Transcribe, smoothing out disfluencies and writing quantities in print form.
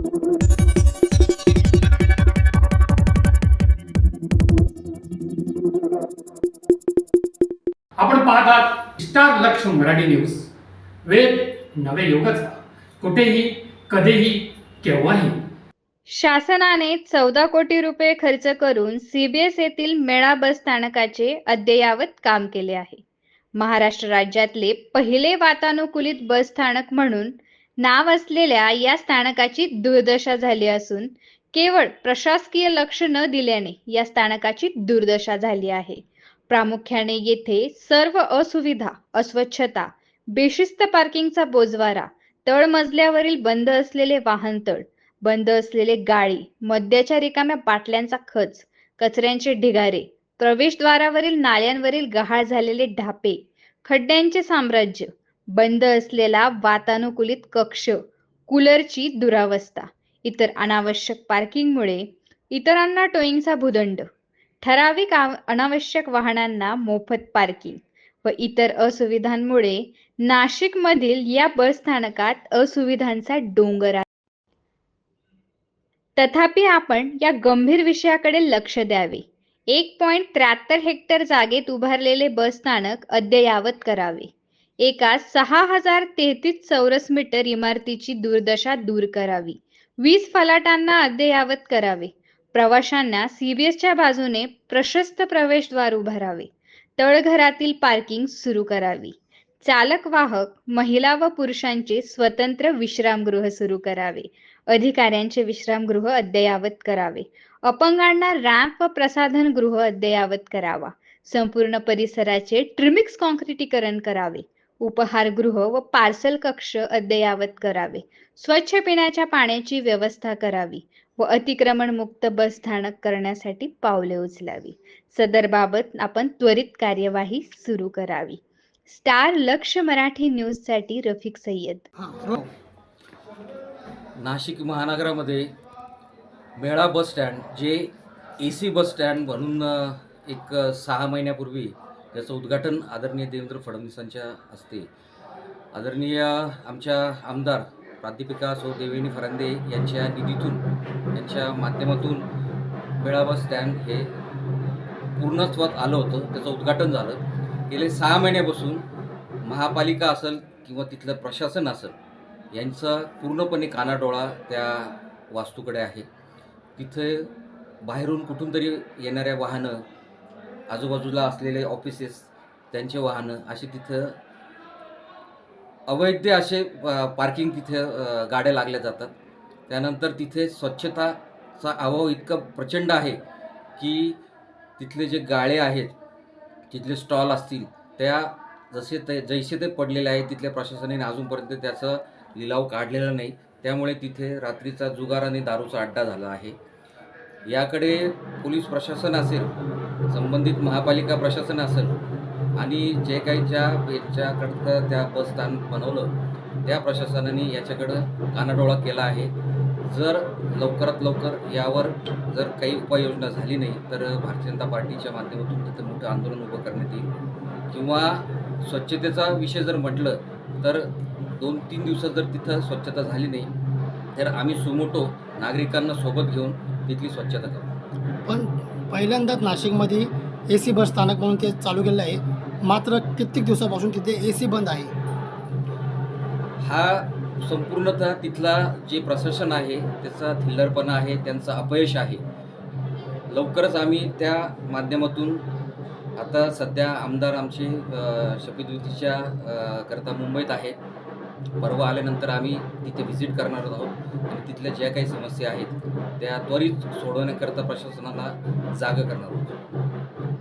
आपण पाहतात स्टार लक्ष मराठी न्यूज. वेद नवे युगाचा, कुठेही कधीही केव्हाही. शासनाने 14 कोटी रुपये खर्च करून CBS येथील मेळा बस स्थानकाचे अद्ययावत काम केले आहे. महाराष्ट्र राज्यातले पहिले वातानुकूलित बस स्थानक म्हणून नाव असलेल्या या स्थानकाची दुर्दशा झाली असून केवळ प्रशासकीय लक्ष न दिल्याने या स्थानकाची दुर्दशा झाली आहे. प्रामुख्याने येथे सर्व असुविधा, अस्वच्छता, बेशिस्त पार्किंगचा बोजवारा, तळमजल्यावरील बंद असलेले वाहनतळ, बंद असलेले गाळी, मद्याच्या रिकाम्या बाटल्यांचा खच, कचऱ्यांचे ढिगारे, प्रवेशद्वारावरील नाल्यांवरील गहाळ झालेले ढापे, खड्ड्यांचे साम्राज्य, बंद असलेला वातानुकूलित कक्ष, कूलरची दुरावस्था, इतर अनावश्यक पार्किंगमुळे इतरांना टोईंगचा भूदंड, ठराविक अनावश्यक वाहनांना मोफत पार्किंग व इतर असुविधांमुळे नाशिकमधील या बस स्थानकात असुविधांचा डोंगर आहे. तथापि आपण या गंभीर विषयाकडे लक्ष द्यावे. 1.73 हेक्टर जागेत उभारलेले बस स्थानक अद्ययावत करावे. एका 6033 चौरस मीटर इमारतीची दुर्दशा दूर करावी. 20 फलाटांना अद्ययावत करावे. प्रवाशांना CBSच्या बाजूने प्रशस्त प्रवेशद्वार उभारावे. तळघरातील पार्किंग सुरू करावी. चालक वाहक महिला व पुरुषांचे स्वतंत्र विश्रामगृह सुरू करावे. अधिकाऱ्यांचे विश्रामगृह अद्ययावत करावे. अपंगांना रॅम्प व प्रसाधन गृह अद्ययावत करावा. संपूर्ण परिसराचे ट्रिमिक्स कॉन्क्रिटीकरण करावे. उपहारगृह व पार्सल कक्ष अद्ययावत करावे. स्वच्छ पिण्याच्या पाण्याची व्यवस्था करावी व अतिक्रमण मुक्त बस स्थानक करण्यासाठी पावले उचलावी. सदर बाबत आपण त्वरित कार्यवाही सुरू करावी. स्टार लक्ष मराठी न्यूज साठी रफिक सय्यद. नाशिक महानगरामध्ये मेळा बस स्टँड जे AC बस स्टँड म्हणून एक 6 महिन्यापूर्वी त्याचं उद्घाटन आदरणीय देवेंद्र फडणवीसांच्या हस्ते आदरणीय आमच्या आमदार प्राध्यापिका सौ देवेनी फरांदे यांच्या निधीतून, यांच्या माध्यमातून मेळा बस स्टँड हे पूर्णत्वात आलं होतं. त्याचं उद्घाटन झालं. गेले 6 महिन्यापासून महापालिका असेल किंवा तिथलं प्रशासन असेल यांचा पूर्णपणे कानाडोळा त्या वास्तूकडे आहे. तिथे बाहेरून कुठून तरी येणाऱ्या वाहनं, आजूबाजूला असलेले ऑफिसेस त्यांचे वाहनं असे तिथं अवैध असे पार्किंग तिथे गाड्या लागल्या जातात. त्यानंतर तिथे स्वच्छताचा अभाव इतका प्रचंड आहे की तिथले जे गाळे आहेत, तिथले स्टॉल असतील त्या जैसे ते पडलेले आहेत. तिथल्या प्रशासनाने अजूनपर्यंत त्याचा लिलाव काढलेला नाही. त्यामुळे तिथे रात्रीचा जुगार आणि दारूचा अड्डा झाला आहे. याकडे पोलीस प्रशासन असेल, संबंधित महापालिका प्रशासन असेल आणि जे काही ज्याकडं त्या बस स्थानक बनवलं त्या प्रशासनाने याच्याकडं कानाडोळा केला आहे. जर लवकरात लवकर यावर जर काही उपाययोजना झाली नाही तर भारतीय जनता पार्टीच्या माध्यमातून तिथं मोठं आंदोलन उभं करण्यात येईल. किंवा स्वच्छतेचा विषय जर म्हटलं तर 2-3 दिवसात जर तिथं स्वच्छता झाली नाही तर आम्ही सुमोटो नागरिकांना सोबत घेऊन तिथली स्वच्छता करू. पण पहिल्यांदाच नाशिकमध्ये AC बस स्थानक म्हणून ते चालू केलेलं आहे. मात्र कित्येक दिवसापासून तिथे AC बंद आहे. हा संपूर्णतः तिथला जे प्रशासन आहे त्याचा थिल्लरपणा आहे, त्यांचं अपयश आहे. लवकरच आम्ही त्या माध्यमातून आता सध्या आमदार आमचे शपथविधीच्या करता मुंबईत आहे. परवा आल्यानंतर आम्ही तिथे व्हिजिट करणार आहोत आणि तिथल्या ज्या काही समस्या आहेत त्या त्वरित सोडवण्याकरता प्रशासनाला जागा करणार आहोत.